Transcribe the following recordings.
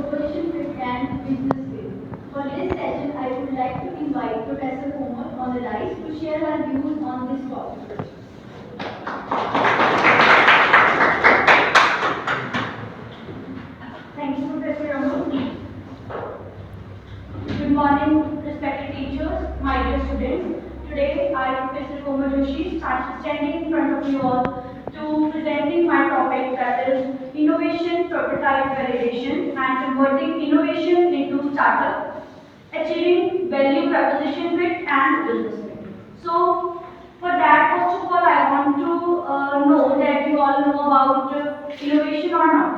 Innovation Fit and Business Fit. For this session, I would like to invite Professor Komal on the dais to share her views on this topic. Thank you, Professor Raman. Good morning, respected teachers, my dear students. Today, I, Professor Komal Joshi, standing in front of you all to presenting my topic, that is innovation, prototype validation, and converting innovation into startup, achieving value proposition fit and business fit. So, for that, first of all, I want to know that you all know about innovation or not.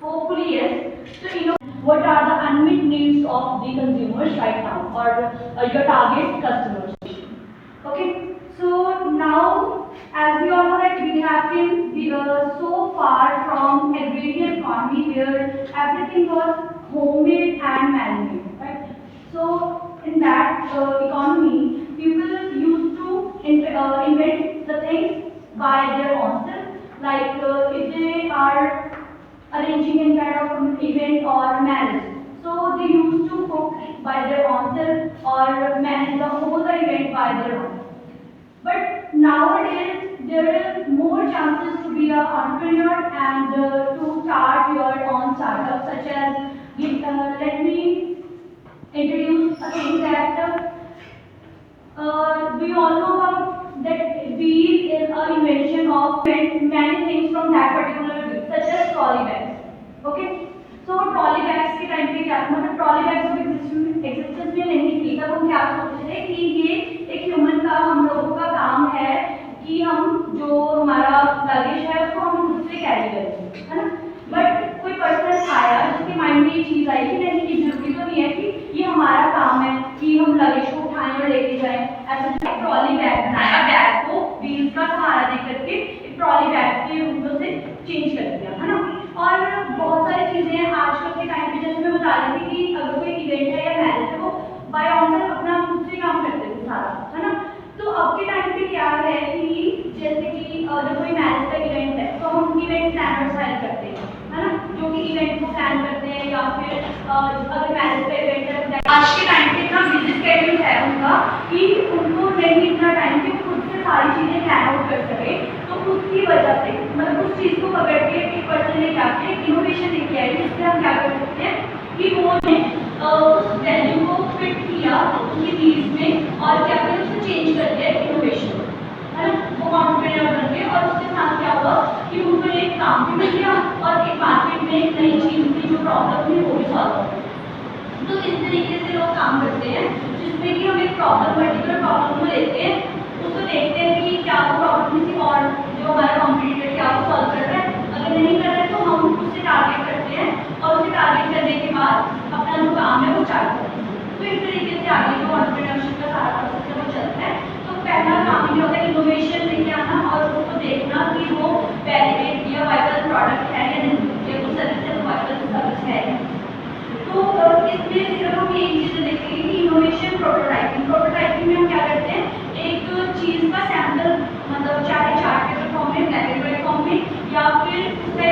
Hopefully, yes. So, what are the unmet needs of the consumers right now, or your target customers? Okay. So now, as we all know that we have been so far from agrarian economy where everything was homemade and man-made, right? So in that economy, people used to invent the things by their own self. Like if they are arranging any kind of event or marriage. So they used to cook by their own self or manage the whole event by their own. But nowadays there is more chances to be an entrepreneur and to start your own startup, such as let me introduce a thing that do you all know about that wheel is an invention of many things from that particular wheel, such as trolley bags. Okay, so trolley bags के time पे क्या मतलब trolley bags जब existence में नहीं थी तब हम क्या सोचते थे कि ये एक ह्यूमन का हम लोगों का काम है कि हम जो हमारा लगेज है उसको हम खुद से कैरी करें, है ना। बट कोई पर्सन आया जिसके माइंड में ये चीज़ आई कि नहीं ये जरूरी तो नहीं है कि ये हमारा काम है कि हम लगेज को उठाएं और लेके जाएं। ऐसा ट्रॉली बैग बनाया, बैग को व्हील्स का सहारा दे करके एक ट्रॉली बैग के रूप से चेंज कर दिया, है ना। और बहुत सारी चीज़ें आजकल के टाइम पे जैसे मैं बता रही थी कि अगर कोई इवेंट है या मैरिज है वो बाय ऑनर अपना खुद से काम करते थे सारा, है ना। तो अब के टाइम पे क्या है कि जैसे कि जब कोई मैरिज का इवेंट है तो हम इवेंट प्लानर्स हायर करते हैं, है ना, जो कि इवेंट को प्लान करते हैं या फिर अगर मैरिज का इवेंट है आज के टाइम पे इतना बिजी शेड्यूल है उनका कि उनको नहीं इतना टाइम कि खुद से सारी चीज़ें प्लान आउट कर सके। तो उसकी वजह से मतलब उस चीज़ को पकड़ के एक पर्सन ने क्या किया इनोवेशन लेके आई, जिससे हम क्या कर सकते हैं कि वो ने उस वैल्यू को फिट किया उनकी नीड्स में और क्या किया उससे चेंज कर दिया इनोवेशन, है ना। वो कॉन्फिडेंट बन गए और उसके साथ क्या हुआ कि उनको एक काम भी मिल गया और एक मार्केट में एक नई चीज़ की जो प्रॉब्लम थी वो भी सॉल्व हो गई। तो इस तरीके से लोग काम करते हैं जिसमें कि हम एक प्रॉब्लम पर्टिकुलर प्रॉब्लम को लेते हैं, उसको देखते हैं कि क्या वो प्रॉब्लम थी और जो हमारा कॉम्पिटिटर क्या वो सॉल्व कर रहा है। अगर नहीं कर रहे तो हम उससे टारगेट करते हैं और उसे टारगेट करने के बाद अपना जो काम है वो स्टार्ट करते हैं। तो इस तरीके से आगे जो एंटरप्रेन्योरशिप का सारा प्रोसेस है वो चलता है। तो पहला काम ये होता है इनोवेशन लेके आना और उसको देखना कि वो वैलिडेट या वाइबल प्रोडक्ट है या नहीं, या वो सर्विस वाइबल सर्विस है। तो इसमें सिर्फ हम एक चीज़ देखेंगे कि इनोवेशन प्रोटोटाइपिंग। प्रोटोटाइपिंग में हम क्या करते हैं एक चीज़ का सैंपल मतलब चाहे चार्ट पेपर फॉर्म में, ब्लैक एंड व्हाइट फॉर्म में या फिर उससे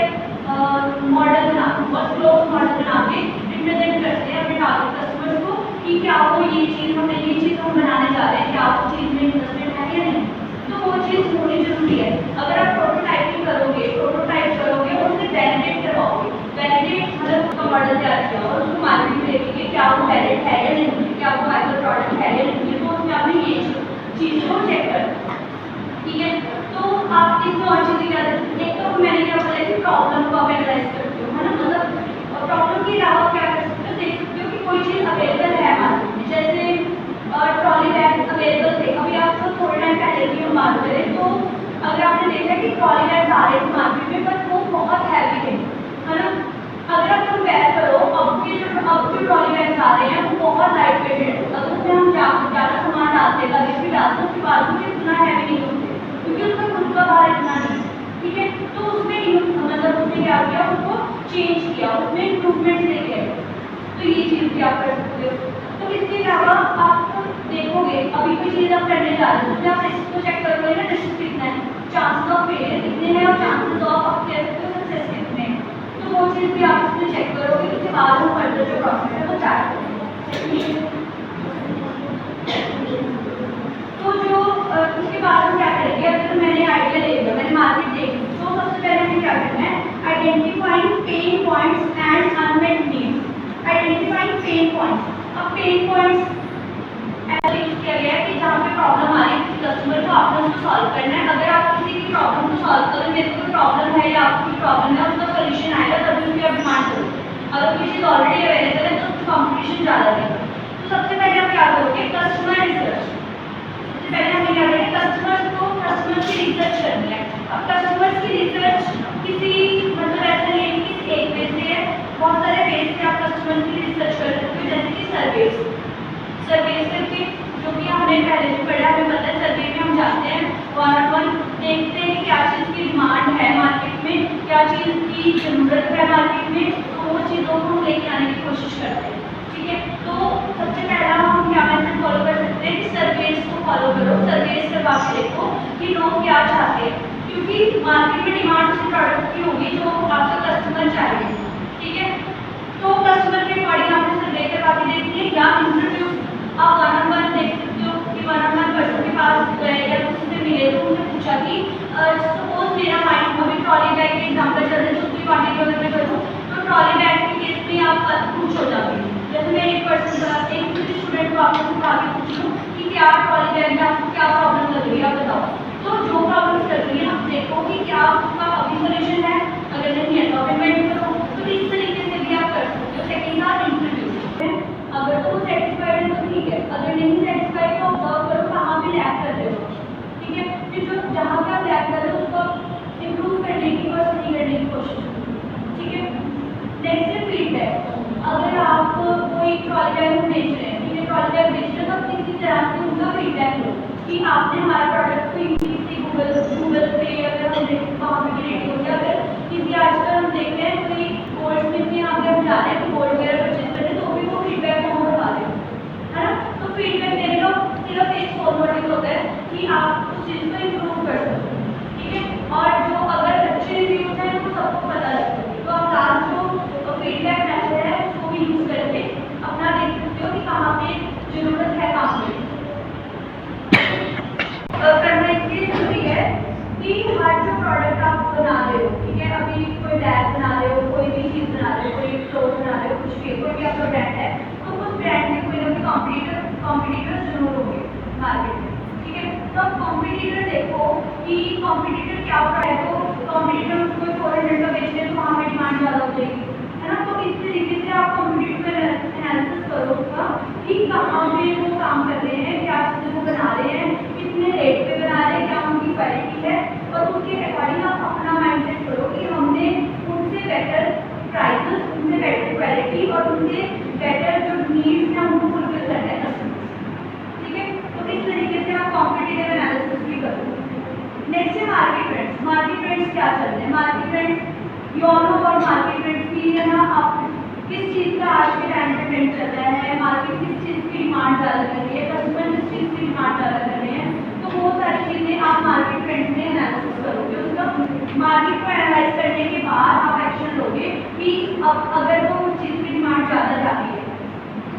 मॉडल बना और क्लोज मॉडल बना के रिप्रेजेंट करते हैं अपने टारगेट कस्टमर्स को कि क्या वो ये चीज़ हम बनाने जा रहे हैं, क्या वो चीज़ में इन्वेस्टमेंट है या नहीं। तो वो चीज़ होनी जरूरी है। अगर आप प्रोटोटाइपिंग करोगे, प्रोटोटाइप करोगे और उसे वैलिडेट करवाओगे, वैलिडेट मतलब उसका मॉडल तैयार किया और उसको मार्केट में देखेंगे क्या वो वैलिड है या नहीं, क्या वो वाइबल प्रोडक्ट है या नहीं, तो उसमें आपने ये चीज़ को चेक करना, ठीक है। तो आप इसमें और चीज़ें क्या करते हैं, एक तो मैंने क्या बोला कि प्रॉब्लम को आप एनालाइज करते हो, है ना, मतलब प्रॉब्लम के अलावा क्या कर सकते हो, देख सकते हो कि कोई चीज़ अवेलेबल है मार्केट में। जैसे ट्रॉली बैग अवेलेबल थे, अभी आपको थोड़े टाइम पहले की हम बात करें तो अगर आपने देखा कि ट्रॉली बैग आ रहे थे मार्केट में बट वो बहुत हैवी थे, है ना। अगर आप कंपेयर करो अब जो ट्रॉली बैग्स आ रहे हैं वो बहुत लाइट वेट है। अगर उसमें हम ज़्यादा सामान डालते हैं, लगेज भी डालते हैं, उसके बाद में इतना हैवी नहीं होते क्योंकि उसका खुद का भार इतना नहीं, ठीक है। तो उसमें मतलब उसने क्या किया उसको चेंज किया, उसमें इम्प्रूवमेंट लेके आए। तो ये चीज़ भी आप कर सकते हो। तो इसके अलावा आप देखोगे अभी कोई चीज़ आप करने जा रहे हो उसमें आप रिस्क को चेक करोगे ना, रिस्क कितना है, चांसेस ऑफ फेलियर कितने हैं और चांसेस ऑफ सक्सेस कितने हैं। तो चेक करोगे, उसके बाद हम फर्दर जो प्रोसेस है वो स्टार्ट करेंगे। तो जो उसके बाद हम क्या करेंगे, अगर मैंने आइडिया ले लिया, मैंने मार्केट देख ली, तो सबसे पहले हमें क्या करना है, identifying pen points and unmet needs. Identifying pen points, अब पेन पॉइंट्स ऐसा यूज किया गया है कि जहाँ पे प्रॉब्लम आ रही है कस्टमर को आपने उसको सॉल्व करना है। अगर आप किसी की प्रॉब्लम को सॉल्व करो, मेरे को कोई प्रॉब्लम है या आपकी प्रॉब्लम है, उसका सोल्यूशन आएगा तभी उसकी आप डिमांड करो। अगर कोई चीज़ ऑलरेडी अवेलेबल है तो उसकी कॉम्पिटिशन ज़्यादा रहेगा। तो सबसे पहले आप क्या करोगे, कस्टमर रिसर्च। सबसे पहले हमें क्या करें, कस्टमर की रिसर्च करनी है। अब कस्टमर की रिसर्च किसी मतलब ऐसा नहीं है कि एक वे से है, बहुत सारे वे से आप कस्टमर की रिसर्च कर सकते हो, जैसे कि सर्वेस करके, जो कि हमने पहले भी पढ़ा, हमें पता है सर्वे में हम जाते हैं, वन देखते हैं क्या चीज़ की डिमांड है मार्केट में, क्या चीज़ की ज़रूरत है मार्केट में, तो वो चीज़ों को हम लेके आने की कोशिश करते हैं। ठीक है, तो सबसे पहला हम क्या मेथड फॉलो कर सकते हैं कि सर्वेस को फॉलो करो, सर्वेस करवा के देखो कि लोग क्या चाहते हैं, क्योंकि मार्केट में डिमांड उसी प्रोडक्ट की होगी जो आपका कस्टमर चाहिए। ठीक है, तो कस्टमर के अकॉर्डिंग आपने सर्वे करवा के देखिए, या इंटरव्यू आप वन देख सकते हो कि वन पर्सन के पास गए या किसी से मिले तो उनसे पूछा कि सपोज मेरा माइंड अभी ट्रॉली बैग के एग्जाम्पल चल रहे हैं, तो उसकी क्वांटिटी अगर मैं करूँ तो ट्रॉली बैग के केस में आप पूछ हो जाओगे। जैसे मैं एक पर्सन एक स्टूडेंट को आपको सिखा के पूछ लूँ कि क्या ट्रॉली बैग में आपको क्या प्रॉब्लम लग रही है, आप बताओ, तो जो प्रॉब्लम लग रही है आप देखो कि क्या उसका अभी सोल्यूशन है, अगर नहीं है तो अमेंडमेंट करो। तो इस तरीके से भी आप कर सकते हो। सेकेंड था इंटरव्यू, अगर तो सेटिस्फाइड है तो ठीक है, अगर नहीं सेटिस्फाइड तो ऑब्जर्व करो कहाँ पे लैग कर रहे हो। ठीक है, फिर जो जहाँ पे आप लैग कर रहे हो उसको इम्प्रूव करने की और सही करने की कोशिश करो। ठीक है, नेक्स्ट है फीडबैक। अगर आप कोई ट्रॉली बैग बेच रहे हैं, ठीक है, ट्रॉली बैग बेच रहे हैं तो किसी तरह से उनका फीडबैक लो कि आपने हमारा प्रोडक्ट को किसी गूगल पे अगर हम देखें वहाँ पे भी रेटिंग हो गया, अगर किसी आजकल हम देखते हैं कोई गोल्ड स्मिथ में यहाँ पे हम जा रहे हैं तो गोल्ड वगैरह परचेज करते हैं तो भी वो फीडबैक हम बता दें, है ना। तो फीडबैक देने का सिर्फ एक सोल मोटिव होता है कि आप उस चीज़ को इम्प्रूव कर सकते हो। ठीक है, और जो अगर अच्छे रिव्यूज हैं वो सबको पता लग सकते हैं, तो आप लास्ट जो फीडबैक मेथड है उसको भी यूज़ करके अपना देख सकते हो कि कहाँ पे जरूरत है काम में करना। इसलिए जरूरी है कि हर जो प्रोडक्ट आप बना रहे हो, ठीक है, अभी कोई बैग बना रहे हो, कोई भी चीज़ बना रहे हो, कोई क्लोथ बना रहे हो, कुछ भी कोई भी आपका ब्रांड है, तो उस ब्रांड में कोई ना कोई कॉम्पिटिटर जरूर होंगे मार्केट में। ठीक है, तो अब कॉम्पिटिटर देखो कि कॉम्पिटिटर क्या होता है, तो कॉम्पिटिटर कोई 400 का बेचते हैं तो वहाँ पर डिमांड ज़्यादा हो जाएगी, है ना। तो इस तरीके से आप कॉम्पिटिटर एनालिसिस करो उसका कि कहाँ पे वो काम कर रहे हैं, क्या चीज़ें वो बना रहे हैं, कितने रेट पे बना रहे हैं, क्या उनकी क्वालिटी है, और उसके अकॉर्डिंग आप अपना माइंडसेट करो कि हमने उनसे बेटर प्राइसेस, उनसे बेटर क्वालिटी और उनसे बेटर जो नीड्स हैं उनको फुलफिल करना है कस्टमर। ठीक है, तो इस तरीके से आप कॉम्पिटिटिव एनालिसिस भी करो। नेक्स्ट है मार्केट ट्रेंड्स। मार्केट ट्रेंड्स क्या चल रहे हैं, market trends you all know about market trends की है ना, आप किस चीज़ का आज के टाइम पे ट्रेंड चल रहा है, मार्केट किस चीज़ की डिमांड ज़्यादा कर रही है, कस्टमर किस चीज़ की डिमांड ज़्यादा कर रहे हैं, तो वो सारी चीज़ें आप मार्केट ट्रेंड में एनालिसिस करोगे। उसका मार्केट को एनालाइज करने के बाद आप एक्शन लोगे कि अब अगर वो उस चीज़ की डिमांड ज़्यादा जाती है,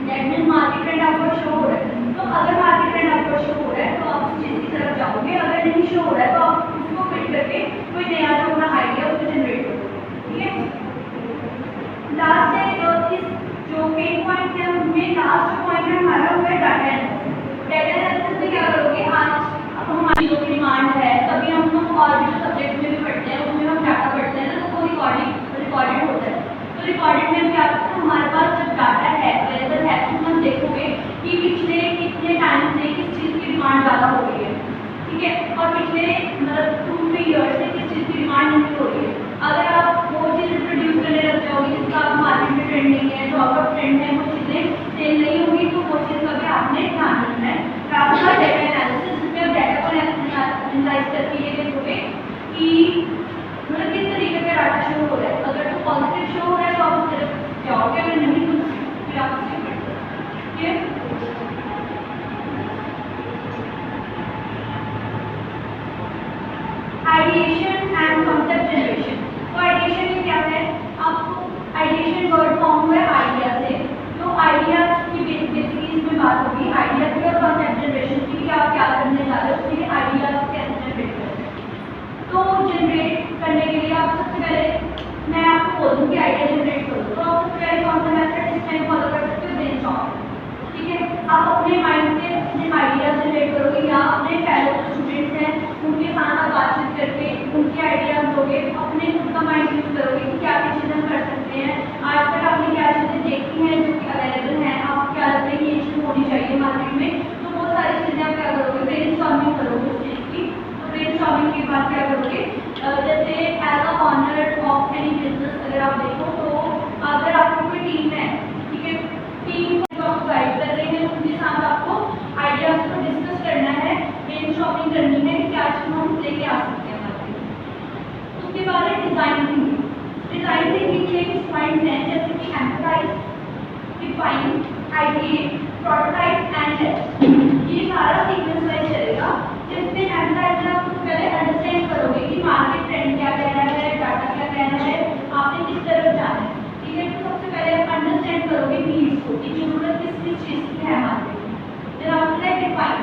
दैट मीन्स मार्केट ट्रेंड आपको शो हो रहा है, तो अगर मार्केट ट्रेंड आपको शो हो रहा है तो आप उस चीज़ की तरफ जाओगे, अगर नहीं शो हो रहा है तो आप उसको फिट करके कोई नया जो अपना आइडिया उसको जनरेट करोगे। ठीक है, लास्ट है इस जो पेन पॉइंट है उनमें लास्ट जो पॉइंट है हमारा वो है डाटा एनालिसिस। डाटा एनालिसिस में क्या करोगे, आज अब हमारी जो डिमांड है तभी हम और भी जो सब्जेक्ट में भी पढ़ते हैं उसमें हम डाटा पढ़ते हैं ना, तो वो रिकॉर्डेड होता है। तो रिकॉर्डेड में क्या होता है, हमारे पास जब डाटा है अवेलेबल है तो हम देखोगे कि पिछले कितने टाइम से किस चीज़ की डिमांड ज़्यादा हो रही है। ठीक है, और पिछले मतलब 2-3 ईयर्स से किस चीज़ की डिमांड नहीं हो रही है। अगर आप वो चीज़ प्रोड्यूस करने लग जाओगे जिसका आप मार्केट में ट्रेंड नहीं है, जो आपका ट्रेंड है, वो चीज़ें सेल नहीं होगी, तो वो चीज़ का भी आपने ध्यान रखना है। आपका डाटा एनालिसिस जिसमें आप डाटा को एनालाइज करके ये देखोगे कि मतलब किस तरीके से डाटा शो हो रहा है। अगर तो पॉजिटिव शो हो रहा है तो आप उस तरफ जाओगे, अगर नहीं तो फिर आप उससे ठीक है। Ideation and concept generation. तो आइडिएशन में क्या है, आपको आइडिया आइडिएशन वर्ड फॉर्म हुआ है आइडिया से। तो आइडिया की बेसिकली इसमें बात होगी आइडिया की और कॉन्सेप्ट जनरेशन की, कि आप क्या करने जा रहे हो, उसके लिए आइडिया कैसे जनरेट करते हैं। तो जनरेट करने के लिए आप सबसे पहले मैं आपको बोल दूँ कि आइडिया जनरेट करो, तो आप सबसे पहले कौन सा मेथड इस टाइम फॉलो कर सकते हो, ब्रेनस्टॉर्मिंग। ठीक है, आप अपने माइंड से अपने आइडिया जनरेट करोगे या अपने फेलो स्टूडेंट्स हैं उनके साथ आप बातचीत करके उनके आइडियाज दोगे, अपने खुद का माइंड यूज करोगे कि क्या क्या चीज़ें हम कर सकते हैं, आज तक आपने क्या चीज़ें देखी हैं जो कि अवेलेबल हैं, आपको क्या लगता है कि ये चीज़ होनी चाहिए मार्केट में, तो वो सारी चीज़ें आप क्या करोगे, ब्रेनस्टॉर्मिंग करोगे उस चीज़ की। तो ब्रेनस्टॉर्मिंग के बाद क्या करोगे, जैसे as a owner of any business अगर आप देखो तो अगर आपकी कोई टीम है, ठीक है, टीम को आप गाइड कर रहे हैं, उनके साथ आपको आइडियाज को डिस्कस करना है, ब्रेनस्टॉर्मिंग करनी है कि क्या चीज़ हम लेके आ सकते हैं मार्केट में। उसके बाद है डिज़ाइन थिंकिंग। डिज़ाइन थिंकिंग के कुछ पॉइंट्स हैं जैसे कि empathize, define, ideate, prototype and test. ये सारा सीक्वेंस वाइज चलेगा, जिसमें एम्पलाइज आप पहले अंडरस्टैंड करोगे कि मार्केट ट्रेंड क्या कह रहा है, डाटा क्या कह रहा है, आपने किस तरफ जाना है। ठीक है, तो सबसे पहले आप अंडरस्टैंड करोगे नीड्स को कि जरूरत किस चीज़ की है मार्केट में। फिर आपने डिफाइन,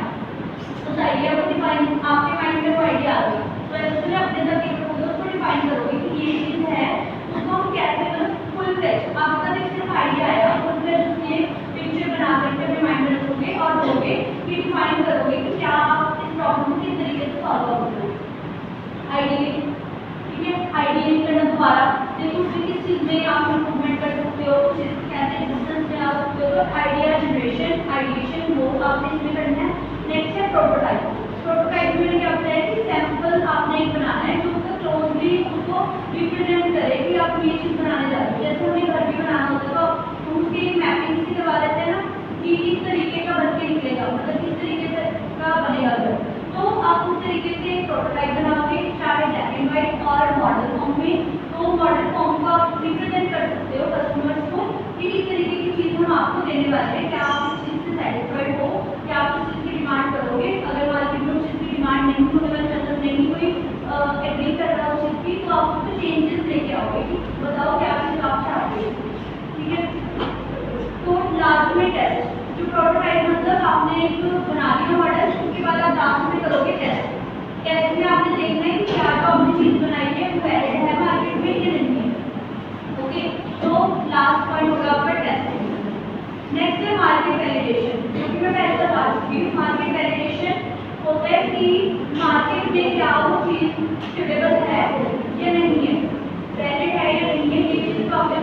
उस आइडिया को डिफाइन, आपके माइंड में वो आइडिया आ गया तो एक्चुअली अपने तक एक उसको डिफाइन करोगे कि ये चीज़ है, उसको हम कैसे मतलब फुल फ्लेज, आपके पास एक सिर्फ आइडिया आएगा, फुल फ्लेज उसकी पिक्चर बना करके अपने माइंड में रखोगे और दोगे कि डिफाइन करोगे कि क्या आप इस प्रॉब्लम को किस तरीके से सॉल्व करोगे। आइडिया, ठीक है, आइडिया करना दोबारा देखो फिर किस चीज़ में आप इम्प्रूवमेंट कर सकते हो, किस चीज़ कैसे डिस्टेंस में आ सकते हो। तो आइडिया जनरेशन, आइडिएशन वो आपने इसमें करना है। नेक्स्ट है प्रोटोटाइप। प्रोटोटाइप में क्या होता है कि सैंपल आपने एक बनाना है जो उसका क्लोजली उसको रिप्रेजेंट करे कि आप ये चीज़ बनाने जा रहे हो। जैसे हमें घर भी बनाना होता है तो हम उसकी मैपिंग से करवा देते हैं ना कि किस तरीके का बन के निकलेगा, मतलब किस तरीके से का बनेगा घर। तो आप उस तरीके से एक प्रोटोटाइप बनाओगे, चाहे ब्लैक एंड व्हाइट और मॉडल फॉर्म में। तो मॉडल फॉर्म को आप रिप्रेजेंट कर सकते हो कस्टमर्स को कि किस तरीके की चीज़ हम आपको देने वाले हैं, क्या आप इस चीज़ से सेटिस्फाइड हो, क्या आप इस चीज़ की डिमांड करोगे। अगर मार्केट में उस चीज़ की डिमांड नहीं होने वाली, मतलब नहीं कोई एग्री कर रहा उस चीज़ की, तो आप उसमें चेंजेस लेके आओगे कि बताओ क्या चीज़ आप चाहते हो। ठीक है, तो लास्ट में टेस्ट, जो प्रोटोटाइप मतलब आपने एक बना लिया मॉडल, उसके बाद आप लास्ट में करोगे टेस्ट। टेस्ट में आपने देखना है कि क्या जो आपने चीज़ बनाई है वो वैलिड है मार्केट में या नहीं है। ओके, तो लास्ट पॉइंट होगा आपका टेस्टिंग। नेक्स्ट है मार्केट वैलिडेशन, जो कि मैं पहले बता चुकी हूँ। मार्केट वैलिडेशन होता है कि मार्केट में क्या वो चीज़ सुटेबल है या नहीं है, वैलिड है या नहीं है, ये चीज़ तो आपने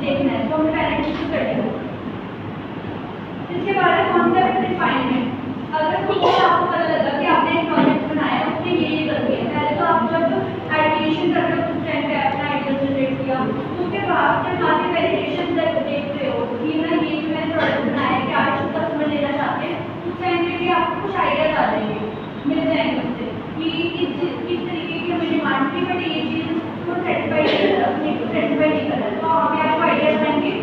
देखना है, तो हमें पहले डिस्कस कर लेंगे। इसके बाद है कॉन्सेप्ट रिफाइनमेंट। अगर कुछ आपको पता लगा कि आपने एक प्रोजेक्ट बनाया उसमें ये गलती है, पहले तो आप जब आइडिएशन कर रहे हो उस टाइम पे अपना आइडिया जनरेट किया, उसके बाद जब मार्केट वैलिडेशन देख रहे हो कि ना ये जो मैंने प्रोडक्ट बनाया है क्या कस्टमर लेना चाहते हैं, उस टाइम पे भी आपको कुछ आइडियाज आ जाएंगे, मिल जाएंगे उससे कि किस तरीके की हमें डिमांड थी बट ये चीज़ को सेटिस्फाई नहीं कर रहा, तो हमें आपको आइडियाज आएंगे।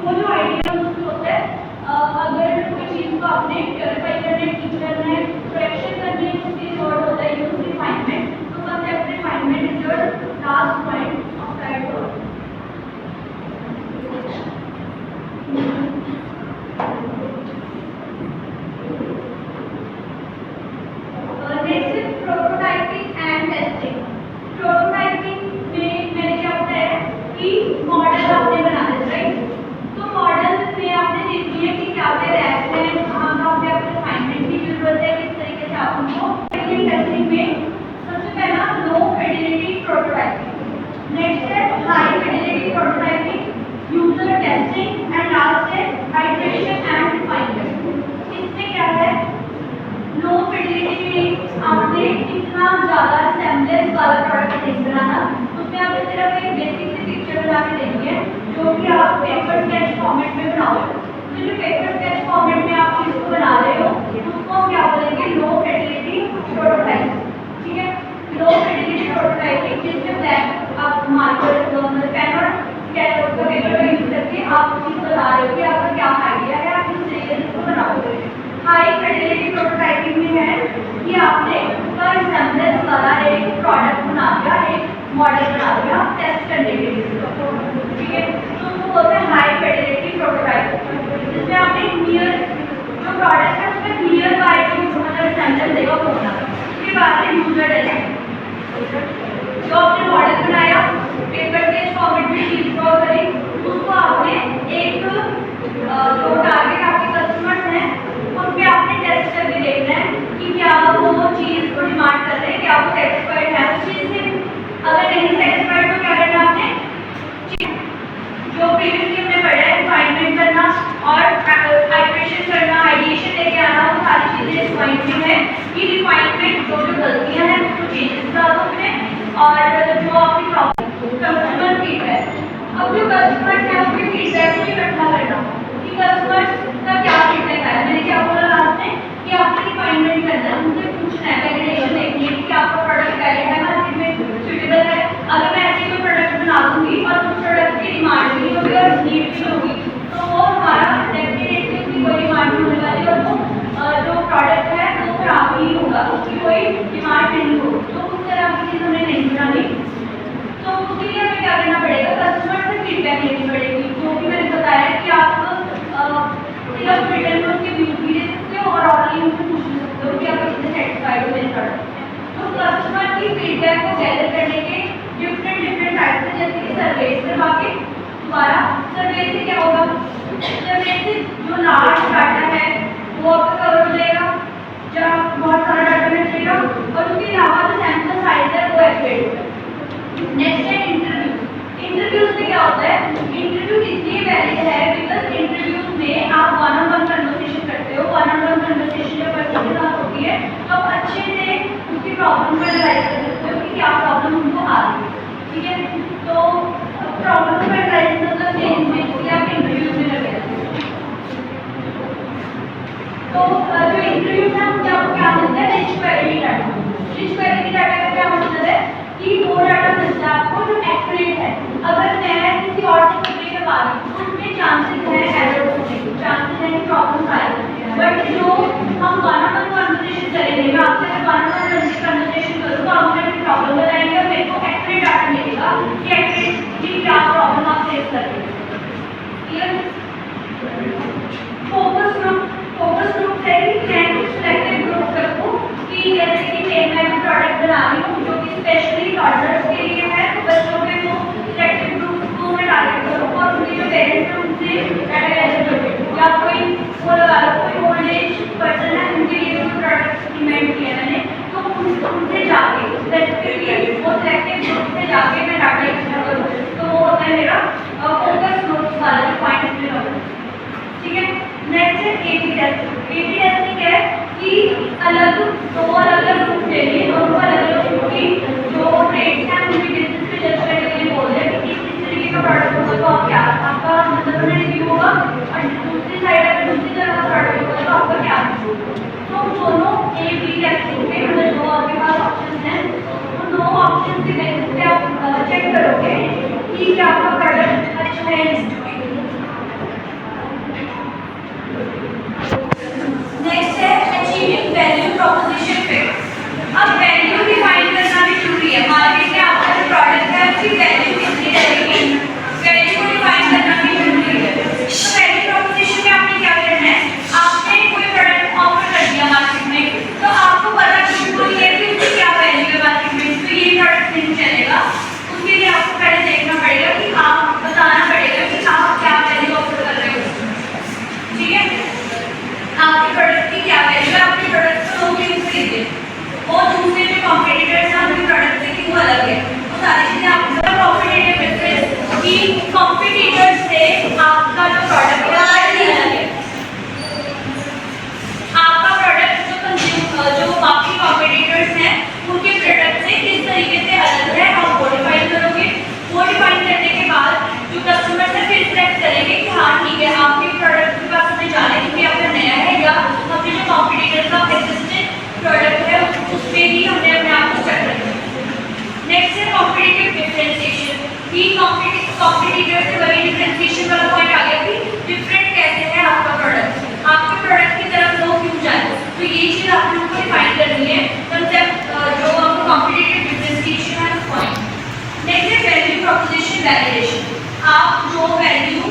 वो जो आइडिया होता है अगर कोई चीज़ को आपने प्योरीफाई करना है, ठीक करना है, करेक्शन करनी है, उसकी वर्ड होता है यूज रिफाइनमेंट। तो concept refinement is your last point of that word. Next is prototyping and testing. Prototyping में मैंने क्या बताया कि मॉडल आपने बनाना है, राइट। तो मॉडल में आपने देख लिया कि क्या क्या रैक है, कहाँ पे आपको रिफाइनमेंट की जरूरत है, किस तरीके से आप उनको टेस्टिंग में सबसे पहला लो फिडिलिटी प्रोटोटाइपिंग, नेक्स्ट है high fidelity prototyping, user testing and last है आइटरेशन एंड रिफाइनमेंट। इसमें क्या है, लो फिडिलिटी में आपने इतना ज़्यादा असेंबलेस वाला प्रोडक्ट नहीं बनाना, उसमें आपने सिर्फ एक बेसिक सी पिक्चर बना के देनी है जो कि आप पेपर स्केच फॉर्मेट में बनाओगे। तो जो पेपर स्केच फॉर्मेट में आप चीज़ को बना रहे हो उसको क्या बोलेंगे, लो फिडिलिटी प्रोटोटाइप। ठीक है, लो फिडिलिटी प्रोटोटाइपिंग जिसमें ब्लैक आप मार्कर पेन और स्केच पेपर का यूज करके आप चीज़ बता रहे हो कि आपका क्या आइडिया है, आप किस तरीके से इसको बनाओगे। हाई फिडिलिटी प्रोटोटाइपिंग में है कि आपने उसका एग्जाम्पल्स वाला एक प्रोडक्ट बना दिया, एक मॉडल बना दिया टेस्ट करने के लिए। ठीक है, तो बोलते हैं हाई फिडेलिटी प्रोटोटाइप, जिसमें आपने क्लियर जो प्रोडक्ट है उसमें क्लियर बाय मतलब सेंटेंस देगा होना। उसके बाद है यूजर टेस्टिंग, जो आपने मॉडल बनाया पेपर के फॉर्मेट में शीट ड्रॉ करी, उसको आपने एक जो टारगेट आपके कस्टमर्स हैं उन पे आपने टेस्ट करके देखना है कि क्या वो चीज़ को डिमांड कर रहे हैं, क्या वो सेटिस्फाइड है उस चीज़ से। अगर नहीं सेटिस्फाइड तो क्या करना आपने, जो प्रीवियसली हमने पढ़ा है रिफाइनमेंट करना और आइटरेशन करना, आइडिएशन लेके आना, वो सारी चीज़ें इस पॉइंट में है कि रिफाइनमेंट जो जो गलतियाँ हैं उसको चेंजेस ला दो उसमें, और जो आपकी कस्टमर फीडबैक, अब जो कस्टमर्स हैं उनके फीडबैक को इकट्ठा करना कि कस्टमर्स का क्या फीडबैक है। मैंने क्या बोला लास्ट में कि आपने रिफाइनमेंट करना है, उनसे पूछना है, वैलिडेशन देखनी है कि आपका प्रोडक्ट वैलिड है, मार्केट में सुटेबल है। अगर मैं ऐसे कोई प्रोडक्ट बना दूंगी और उस प्रोडक्ट की डिमांड भी होगी और नीड भी होगी तो वो हमारा डेफिनेटली उसकी कोई डिमांड नहीं होने वाली और वो जो प्रोडक्ट है वो खराब ही होगा, उसकी कोई डिमांड नहीं होगी। तो उस तरह की चीज़ हमें नहीं बनानी, तो उसके लिए हमें क्या करना पड़ेगा, कस्टमर से फीडबैक लेनी पड़ेगी। जो कि मैंने बताया कि आप सिर्फ रिटर्न में उसके व्यूज भी दे सकते हो और ऑनलाइन उनसे पूछ भी सकते हो कि आप कितने सेटिस्फाइड हो मेरे प्रोडक्ट से। तो कस्टमर की फीडबैक को गैदर करने के डिफरेंट टाइप्स हैं, जैसे कि सर्वे करवा के, दोबारा सर्वे से क्या होगा, सर्वे से जो लार्ज डाटा है वो आपका कवर हो जाएगा, जहाँ बहुत सारा डाटा मिल जाएगा, और उसके अलावा जो सैंपल साइज है वो एक्यूरेट होगा। नेक्स्ट है इंटरव्यू। इंटरव्यूज में क्या होता है, इंटरव्यू इसलिए वैलिड है बिकॉज इंटरव्यूज में आप वन ऑन वन कन्वर्सेशन करते हो। वन ऑन वन कन्वर्सेशन जब पर्सन के साथ होती है तो आप अच्छे से उसकी प्रॉब्लम को एनालाइज कर सकते हो कि क्या प्रॉब्लम उनको आ रही है, ठीक है। तो प्रॉब्लम को एनालाइज मतलब चेंज बेसिकली आप इंटरव्यूज में करते हैं। तो जो इंटरव्यू है उसमें आपको क्या मिलता है, rich query data. Rich query data का क्या मतलब है कि वो डाटा मिलता है आपको जो एक्यूरेट है। अगर मैं किसी और से सर्वे करवा रही हूँ तो उसमें चांसेस है एरर होने के, चांसेस है कि प्रॉब्लम आए, बट जो हम वन ऑन वन कन्वर्सेशन करेंगे, मैं आपसे अगर वन ऑन वन कन्वर्सेशन करूँ तो आप मुझे प्रॉब्लम बताएंगे और मेरे को एक्यूरेट डाटा मिलेगा कि एक्यूरेटली क्या प्रॉब्लम आप फेस कर रहे हैं। क्लियर। फोकस ग्रुप है कि मैं कुछ सिलेक्टेड ग्रुप रखूँ कि जैसे कि मैं भी प्रोडक्ट बना रही हूँ जो कि स्पेशली टॉडलर्स के लिए है, तो बच्चों के वो सिलेक्टेड ग्रुप को मैं टारगेट करूँ और उनके जो पेरेंट्स हैं उनसे डाटा गैदर करूँ, या कोई वो लगा लो कोई ओल्ड एज पर्सन है उनके लिए जो प्रोडक्ट इन्वेंट किया मैंने, तो उनसे जाके स्पेसिफिकली वो सिलेक्टेड ग्रुप से जाके मैं डाटा इकट्ठा करूँ, तो वो होता है मेरा फोकस ग्रुप वाला जो पॉइंट इसमें होगा, ठीक है। नेक्स्ट है A/B टेस्टिंग। A/B टेस्टिंग है कि दो अलग अलग ग्रुप ले लिए, दोनों अलग अलग ग्रुप की जो ट्रेड्स हैं उनकी बिजनेस पे जज करने के लिए बोल रहे हैं कि किस तरीके का प्रोडक्ट होगा तो आप क्या आपका मतलब रिव्यू होगा, और दूसरी साइड अगर दूसरी तरह का प्रोडक्ट होगा तो आपका क्या होगा। तो दोनों A/B टेस्टिंग में मतलब जो आपके पास ऑप्शन हैं उन दो ऑप्शन के बेसिस पे आप चेक करोगे कि क्या आपका प्रोडक्ट अच्छा है। नेक्स्ट है अचीविंग वैल्यू प्रोपोजिशन फिट। अब वैल्यू डिफाइन करना भी जरूरी है, मार्केट में आपका जो प्रोडक्ट है उसकी वैल्यू कितनी रहेगी, वैल्यू को डिफाइन करना भी जरूरी है। तो वैल्यू प्रोपोजिशन में आपने क्या करना है, आपने कोई प्रोडक्ट ऑफर कर दिया मार्केट में, तो आपको पता बिल्कुल है कि उसकी क्या वैल्यू है मार्केट में, तो ये प्रोडक्ट नहीं चलेगा। उसके लिए आपको पहले देखना पड़ेगा कि आप बताना पड़ेगा कि आप क्या वैल्यू ऑफर कर रहे हो, ठीक है। आपके प्रोडक्ट की क्या वैल्यू है, आपके प्रोडक्ट को लोग क्यों खरीदे, वो दूसरे जो कॉम्पिटिटर्स हैं उनके प्रोडक्ट से क्यों अलग है, वो सारी चीज़ें आपको कॉम्पिटिटिव डिफरेंस कि कॉम्पिटिटर्स से आपका जो प्रोडक्ट है अलग है। आपका प्रोडक्ट जो बाकी कॉम्पिटिटर्स हैं उनके प्रोडक्ट से किस तरीके से अलग है, आप वो डिफाइन करोगे। वो डिफाइन करने के बाद जो कस्टमर है फिर सिलेक्ट करेंगे कि हाँ ठीक है आपके प्रोडक्ट के पास हमें जाना है क्योंकि आपका नया है, या अपने जो कॉम्पिटिटर का एक्जिस्टेंट प्रोडक्ट है उस पर ही हमने अपने आप को सेट रखना है। नेक्स्ट है कॉम्पिटिटिव डिफरेंशिएशन कि कॉम्पिटिटर से वही डिफरेंशिएशन वाला पॉइंट आ गया कि डिफरेंट कैसे है आपका प्रोडक्ट, आपके प्रोडक्ट की तरफ लोग क्यों जाए, तो ये चीज़ आपने उनको डिफाइन करनी है कंसेप्ट जो आपको कॉम्पिटिटिव डिफरेंशिएशन है उस पॉइंट। नेक्स्ट है वैल्यू प्रोपोजिशन वैलिडेशन। आप जो वैल्यू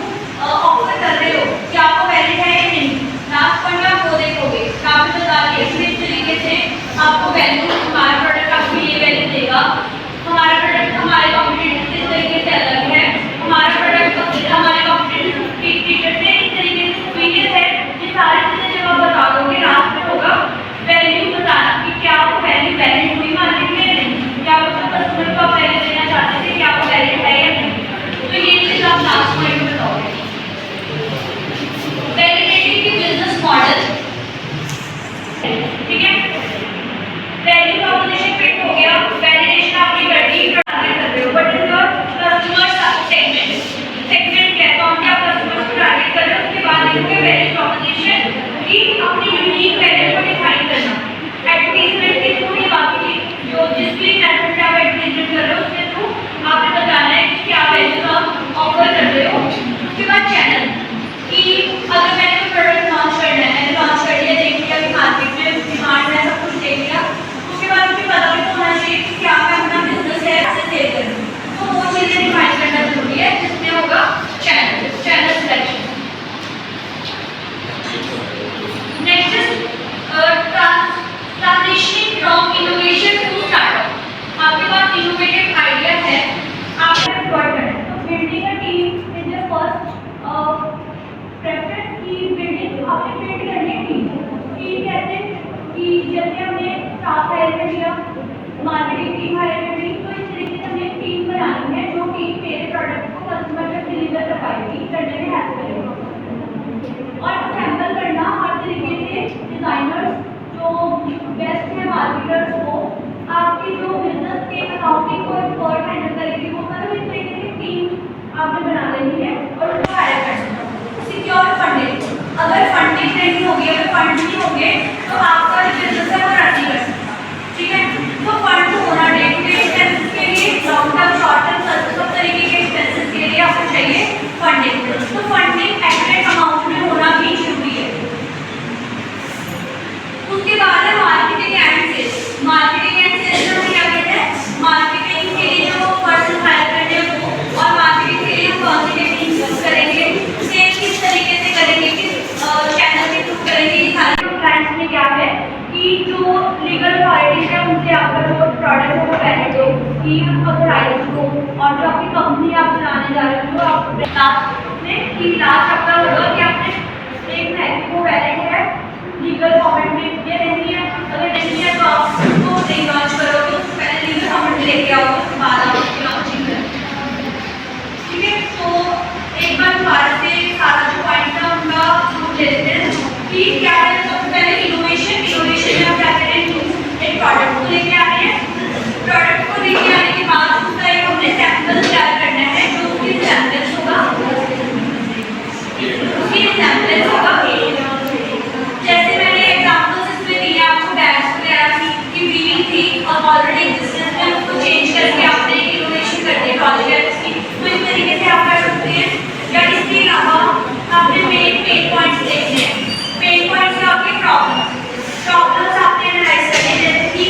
तैयार करेंगे। और सैंपल करना हर तरीके से डिजाइनर्स जो बेस्ट है मार्केटर्स को आपकी जो बिजनेस के अकाउंटिंग को एक्सपर्ट हैंडल करेगी वो मतलब इस तरीके की टीम आपने बना लेनी है और उसको हायर करना है। सिक्योर फंडिंग, अगर फंडिंग नहीं होगी, अगर फंड नहीं होंगे तो आपका जो बिजनेस है वो रन नहीं कर सकता। ठीक है, तो फंड होना डे टू डे एक्सपेंसेस के लिए, लॉन्ग टर्म शॉर्ट टर्म सब तरीके के एक्सपेंसेस के लिए आपको चाहिए फंडिंग। तो फंडिंग एक्यूरेट अमाउंट में होना भी जरूरी है। उसके बाद है marketing and sales. Marketing and sales में क्या कहते हैं, मार्केटिंग के लिए जो पर्सन हायर करने वो, और मार्केटिंग के लिए हम कौन सी टेक्निक यूज करेंगे, सेल किस तरीके से करेंगे, किस चैनल के थ्रू करेंगे। ये सारे प्लान्स में क्या है कि जो लीगल अथॉरिटीज है उनसे आपका जो प्रोडक्ट है वो वैलिड हो, कि ऑथराइज्ड हो, और जो आपकी कंपनी आप चलाने जा रहे हो जो आप लास्ट में कि लास्ट आपका होगा कि आपने देखना है कि वो वैलिड है लीगल फॉर्मेट में या नहीं है। अगर नहीं है तो आप उसको नहीं लॉन्च करोगे, उसको पहले लीगल फॉर्मेट में लेके आओगे, उसके बाद आप उसकी लॉन्चिंग करेंगे। ठीक है, तो एक बार दोबारा से सारा जो पॉइंट था उनका प्रूफ ले लेते हैं कि क्या है। सबसे पहले इनोवेशन में हम क्या करें, एक प्रोडक्ट को लेके आ रहे हैं। प्रोडक्ट को लेके आने के बाद उसका एक हमने सैंपल तैयार करना है, जो उसकी सैंपल्स होगा, उसकी सैंपल्स होगा। जैसे मैंने एग्जांपल्स इसमें दिए आपको, बैग्स वगैरह की वीविंग थी और ऑलरेडी एग्जिस्टेंस में उसको चेंज करके आपने इनोवेशन कर दिया प्रोजेक्ट की, तो इस तरीके से आप कर सकते हैं। या इसके अलावा आपने पेन पॉइंट्स देखने हैं। पेन पॉइंट्स में आपके प्रॉब्लम्स आपने एनालाइज करने, जैसे कि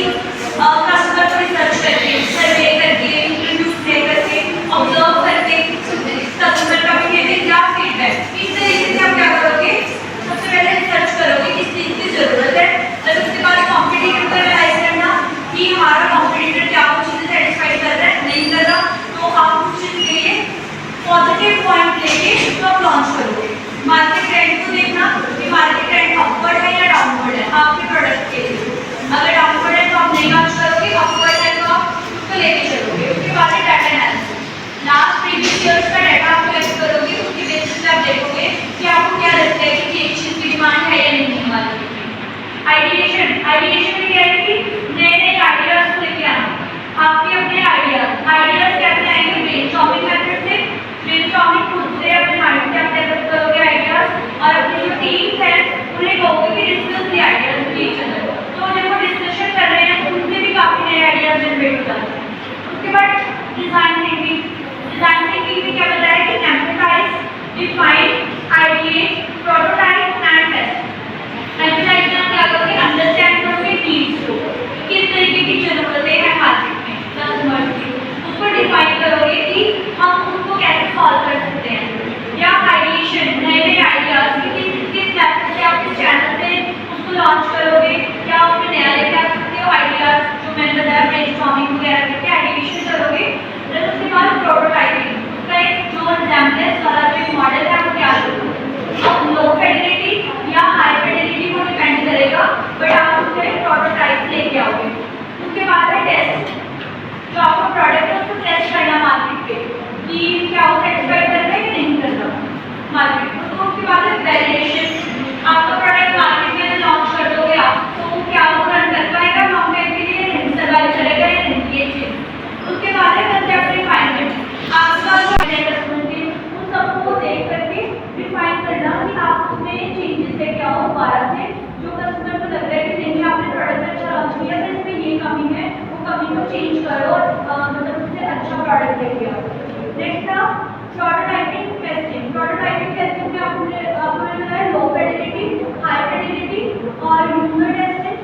कस्टमर को रिसर्च करके, सर्वे करके, इंटरव्यूज लेकर ऑब्जर्व करके कस्टमर का बिहेवियर क्या फीडबैक, इस तरीके से आप क्या करोगे, सबसे पहले रिसर्च करोगे किस चीज़ की ज़रूरत है, और उसके बाद कॉम्पिटिटर को एनालाइज करना कि हमारा कॉम्पिटिटर क्या कुछ चीज़ें सेटिस्फाई कर रहा है नहीं कर रहा, तो आप उस चीज़ के लिए पॉजिटिव पॉइंट लेके तो आप लॉन्च करोगे। मार्केट ट्रेंड को देखना कि मार्केट ट्रेंड अपवर्ड है या डाउनवर्ड है आपके प्रोडक्ट के लिए। अगर डाउनवर्ड है तो आप नहीं लॉन्च करोगे, अपवर्ड है तो आप उसको लेके चलोगे। उसके बाद है data analysis, last previous years का डाटा आप कलेक्ट करोगे, उसके बेसिस पे आप देखोगे कि आपको क्या लगता है कि एक चीज़ की डिमांड है या नहीं है मार्केट में। आइडिएशन में क्या है कि नए नए आइडियाज को लेके आना, आपके अपने आइडियाज कैसे आएंगे, ब्रेनस्टॉर्मिंग मेथड से। ब्रेनस्टॉर्मिंग खुद से अपने माइंड से आप डेवलप करोगे आइडियाज, और अपनी जो टीम है उन्हें कहोगे कि discuss the ideas with each other, तो जब वो डिस्कशन कर रहे हैं उनसे भी काफ़ी नए आइडियाज जनरेट हो जाते हैं। उसके बाद डिज़ाइन थिंकिंग में क्या बताया कि amplifies, define, ideate, prototype and test. Amplifies में क्या करोगे, अंडरस्टैंड करोगे नीड्स को, किस तरीके की जरूरतें हैं मार्केट में कस्टमर्स की, उसको डिफाइन करोगे कि हम उसको कैसे सॉल्व कर सकते हैं। या आइडिएशन, नए नए आइडियाज किस मेथड से आप किस चैनल से उसको लॉन्च करोगे, क्या उसमें नया लेके आ सकते हो आइडियाज, जो मैंने बताया ब्रेनस्टॉर्मिंग वगैरह करके आइडिएशन करोगे। फिर उसके बाद प्रोटोटाइपिंग, उसका एक जो एग्जाम्पल वाला जो मॉडल है वो क्या करोगे, अब लो फिडेलिटी या हाई फिडेलिटी को डिपेंड करेगा, बट आप उससे प्रोटोटाइप लेके आओगे। उसके बाद है टेस्ट, जो आपका प्रोडक्ट है उसको टेस्ट करना मार्केट पे कि क्या वो सेटिस्फाई कर रहा है कि नहीं कर रहा मार्केट को। तो उसके बाद है वैलिडेशन, आपका प्रोडक्ट मार्केट में लॉन्च कर दोगे आप, तो क्या वो रन कर पाएगा लॉन्ग टाइम के लिए, नहीं सर्वाइव करेगा या नहीं, ये चीज़। उसके बाद है कंसेप्ट रिफाइनमेंट, आपका जो कस्टमर के उन सबको देख करके रिफाइन करना कि आप उसमें चेंजेस लेके आओ दोबारा से, जो कस्टमर को लग रहा है कि नहीं आपने प्रोडक्ट अच्छा लॉन्च किया तो इसमें ये कमी है, वो कमी को चेंज करो और मतलब उससे अच्छा प्रोडक्ट लेके आओ। नेक्स्ट था प्रोटोटाइपिंग टेस्टिंग। प्रोटोटाइपिंग टेस्टिंग में आपको बताया लो फिडेलिटी, हाई फिडेलिटी और user testing,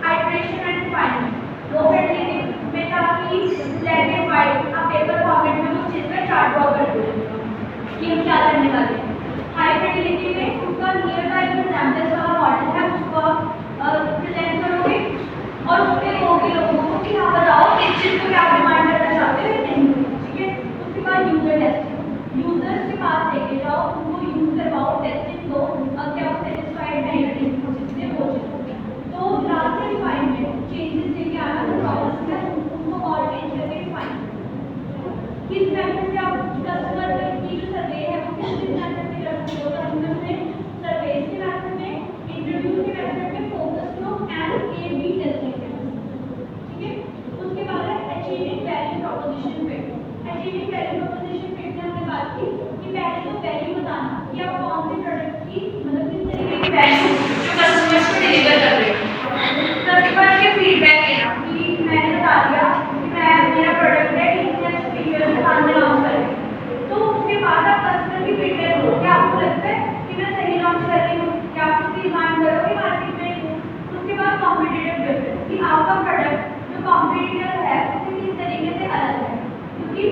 iteration and refinement. Low Fidelity में था कि ब्लैक एंड व्हाइट आप पेपर फॉर्मेट में उस चीज़ में चार्ट ड्रॉ कर दो कि हम क्या करने वाले हैं। हाई फिडेलिटी में उसका नियर बाय जो एग्जाम्पल्स वाला मॉडल है उसको आप प्रेजेंट करोगे और उसके कहोगे लोगों को कि हाँ बताओ किस चीज़ को क्या डिमांड करना चाहते हो नहीं, ठीक है। उसके बाद यूजर टेस्टिंग, यूजर्स के पास लेके जाओ, उनको यूज करवाओ, टेस्टिंग दो और क्या वो सेटिस्फाइड है या नहीं वो चीज़ होगी। तो लास्ट रिफाइनमेंट, चेंजेस लेके आना, जो प्रॉब्लम्स है उनको और चेंज करके रिफाइन किस मेथड से आप कस्टमर की जो सर्वे है वो किस मेथड से कर सकते कॉम्पिटिटिव वैल्यू प्रोपोजिशन फिट में हमने बात की कि पहले तो वैल्यू बताना कि आप कौन से प्रोडक्ट की मतलब किस तरीके की वैल्यू जो कस्टमर्स को डिलीवर कर रहे हो। कस्टमर के फीडबैक लेना कि मैंने बता दिया कि मैं मेरा प्रोडक्ट है इतने अच्छे फीचर्स के साथ लॉन्च कर रही हूँ, तो उसके बाद आप कस्टमर की फीडबैक लो। क्या आपको लगता है कि मैं सही लॉन्च कर रही हूँ, क्या आप उसकी डिमांड करोगे मार्केट में। उसके बाद कॉम्पिटिटिव डिफरेंस कि आपका प्रोडक्ट जो कॉम्पिटिटर है उससे किस तरीके से अलग है, क्योंकि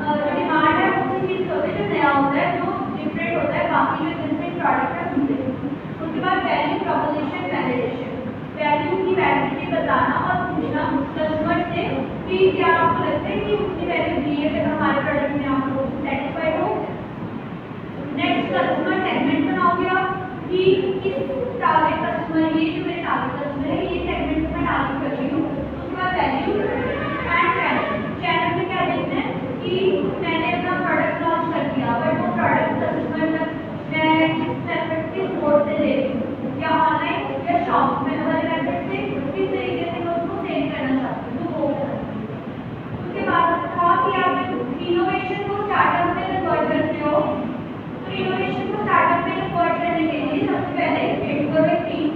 जो डिमांड है वो उसी चीज़ होती है जो नया होता है, जो डिफरेंट होता है बाकी जो डिफरेंट प्रोडक्ट है उनसे। उसके बाद वैल्यू प्रोपोजिशन वैलिडेशन, वैल्यू की वैलिडिटी बताना और पूछना कस्टमर से कि क्या आपको लगता है कि उतनी वैल्यू दी है तो हमारे प्रोडक्ट में आप लोग सेटिस्फाइड हो। नेक्स्ट कस्टमर सेगमेंट बनाओगे आप कि किस टारगेट कस्टमर, ये जो मेरे टारगेट कस्टमर है ये सेगमेंट में मैं टारगेट कर रही हूँ। उसके बाद वैल्यू एंड चैनल, चैनल में क्या देखते हैं कि मैंने अपना प्रोडक्ट लॉन्च कर दिया बट वो प्रोडक्ट कस्टमर तक मैं किस मेथड से स्टोर से ले रही हूँ या ऑनलाइन या शॉप में वाले मेथड से किस तरीके से मैं उसको सेल करना चाहती हूँ, तो वो करना। उसके बाद था कि आप इनोवेशन को स्टार्टअप में कन्वर्ट करते हो। तो इनोवेशन को स्टार्टअप में कन्वर्ट करने के लिए सबसे पहले एक करो एक टीम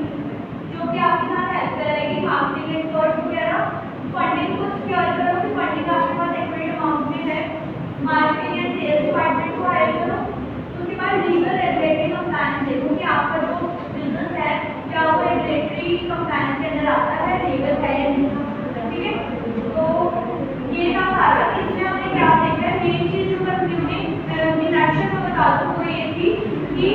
जो कि आपके साथ हेल्प करेगी, मार्केटिंग एक्सपर्ट वगैरह। फंडिंग को सिक्योर करो कि फंडिंग आपके पास एक्विटी अमाउंट में है। मार्केटिंग एंड सेल्स डिपार्टमेंट को हायर करो। उसके बाद लीगल रेगुलेटरी कंप्लायंस देखो कि आपका जो बिजनेस है क्या वो रेगुलेटरी कंप्लायंस के अंदर आता है, लीगल है या नहीं, ठीक है। तो ये था सारा। इसमें हमने क्या देखा है, मेन चीज जो कंक्लूडिंग इंट्रोडक्शन में बता दूं वो ये थी कि